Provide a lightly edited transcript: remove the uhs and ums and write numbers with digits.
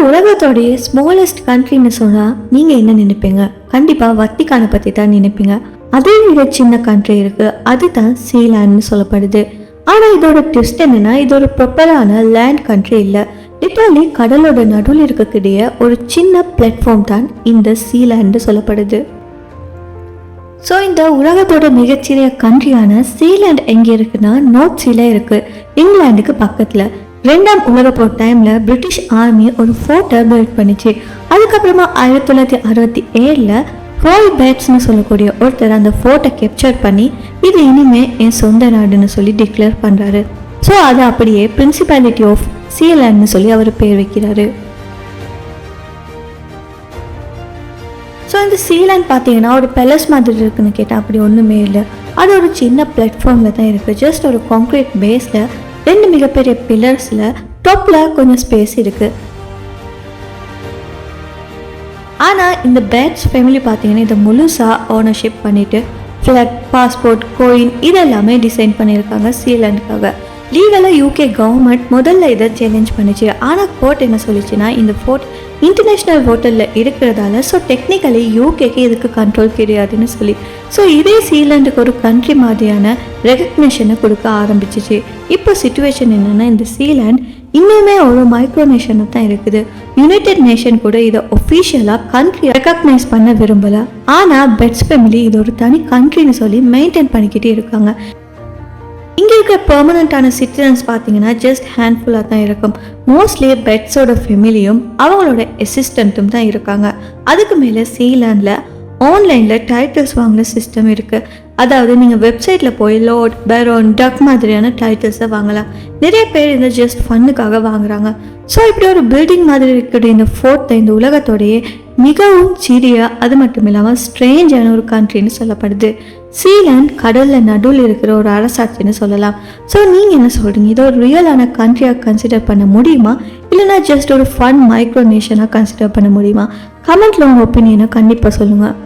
உலகத்தோடைய smallest கண்ட்ரின்னு சொன்னால் நீங்கள் என்ன நினைப்பீங்க? கண்டிப்பாக வத்திக்கானை பற்றி தான் நினைப்பீங்க. அதே விட சின்ன கண்ட்ரி இருக்குது, அதுதான் சீலாண்ட்னு சொல்லப்படுது. ஆனால் இதோட ட்விஸ்ட் என்னென்னா, இது ஒரு ப்ராப்பரான லேண்ட் கண்ட்ரி இல்லை. லிட்டரலி கடலோட நடுவில் இருக்கக்கூடிய ஒரு சின்ன பிளாட்ஃபார்ம் தான் இந்த சீலாண்டு சொல்லப்படுது. ஸோ இந்த உலகத்தோட மிகச்சிறிய கண்ட்ரியான சீலாண்ட் எங்கே இருக்குன்னா நார்த் சீல இருக்குது, இங்கிலாந்துக்கு பக்கத்தில். 2ஆம் உலக போர் டைமில் பிரிட்டிஷ் ஆர்மி ஒரு ஃபோர்ட்டை பில்ட் பண்ணிச்சு. அதுக்கப்புறமா 1967 ராய் பேட்ஸ்னு சொல்லக்கூடிய ஒருத்தர் அந்த ஃபோர்ட்டை கேப்சர் பண்ணி இது இனிமே என் சொந்த நாடுன்னு சொல்லி டிக்ளேர் பண்ணுறாரு. ஸோ அதை அப்படியே பிரின்சிபாலிட்டி ஆஃப் சீலாண்ட்னு சொல்லி அவர் பேர் வைக்கிறாரு. ஸோ இந்த சீலாண்ட் பார்த்தீங்கன்னா ஒரு பேலஸ் மாதிரி இருக்குன்னு கேட்டால் அப்படி ஒன்றுமே இல்லை. அது ஒரு சின்ன பிளாட்ஃபார்மில் தான் இருக்குது. ஜஸ்ட் ஒரு கான்க்ரீட் பேஸில் 2 மிகப்பெரிய பில்லர்ஸில் டாப்பில் கொஞ்சம் ஸ்பேஸ் இருக்குது. ஆனால் இந்த பேட்ஸ் ஃபேமிலி பார்த்தீங்கன்னா இதை முழுசாக ஓனர்ஷிப் பண்ணிவிட்டு ஃப்ளாக், பாஸ்போர்ட், கோயின் இதெல்லாமே டிசைன் பண்ணியிருக்காங்க சீலாண்டுக்காக. லீகலாக யூகே கவர்மெண்ட் முதல்ல இதை சேலஞ்ச் பண்ணிச்சு. ஆனால் கோர்ட் என்ன சொல்லிச்சுன்னா, இந்த ஃபோர்ட் இன்டர்நேஷ்னல் ஹோட்டலில் இருக்கிறதால ஸோ டெக்னிக்கலி யூகேக்கு இதுக்கு கண்ட்ரோல் கிடையாதுன்னு சொல்லி ஸோ இதே சீலாண்டுக்கு ஒரு கண்ட்ரி மாதிரியான ரெகக்னேஷனை கொடுக்க ஆரம்பிச்சிச்சு. இப்போ சிச்சுவேஷன் என்னென்னா, இந்த சீலாண்ட் இன்னுமே ஒரு மைக்ரோநேஷனை தான் இருக்குது. யுனைடெட் நேஷன் கூட இதை ஒஃபிஷியலாக கண்ட்ரி ரெகக்னைஸ் பண்ண விரும்பலை. ஆனால் பெட்ஸ் ஃபேமிலி இது ஒரு தனி கண்ட்ரின்னு சொல்லி மெயின்டைன் பண்ணிக்கிட்டே இருக்காங்க. இங்கே இருக்கிற பெர்மனண்ட்டான சிட்டிசன்ஸ் பார்த்தீங்கன்னா ஜஸ்ட் ஹேண்ட்ஃபுல்லாக தான் இருக்கும். மோஸ்ட்லி பெட்ஸோட ஃபேமிலியும் அவங்களோட அசிஸ்டண்ட்டும் தான் இருக்காங்க. அதுக்கு மேலே சீலாண்டில் ஆன்லைனில் டைட்டில்ஸ் வாங்கின சிஸ்டம் இருக்குது. அதாவது நீங்கள் வெப்சைட்டில் போய் லார்ட், பேரோன், டக் மாதிரியான டைட்டில்ஸை வாங்கலாம். நிறைய பேர் இந்த ஜஸ்ட் ஃபன்னுக்காக வாங்குறாங்க. ஸோ இப்படி ஒரு பில்டிங் மாதிரி இருக்கிற இந்த ஃபோர்ட் இந்த உலகத்தோடையே மிகவும் சிறிய, அது மட்டும் இல்லாமல் ஸ்ட்ரேஞ்சான ஒரு கண்ட்ரின்னு சொல்லப்படுது. சீலாண்ட் கடலில் நடுவில் இருக்கிற ஒரு அரசாட்சின்னு சொல்லலாம். ஸோ நீங்கள் என்ன சொல்கிறீங்க? இதை ஒரு ரியலான கண்ட்ரியாக கன்சிடர் பண்ண முடியுமா, இல்லைனா ஜஸ்ட் ஒரு ஃபன் மைக்ரோநேஷனாக கன்சிடர் பண்ண முடியுமா? கமெண்ட்டில் உங்கள் ஒப்பீனியனை கண்டிப்பாக சொல்லுங்கள்.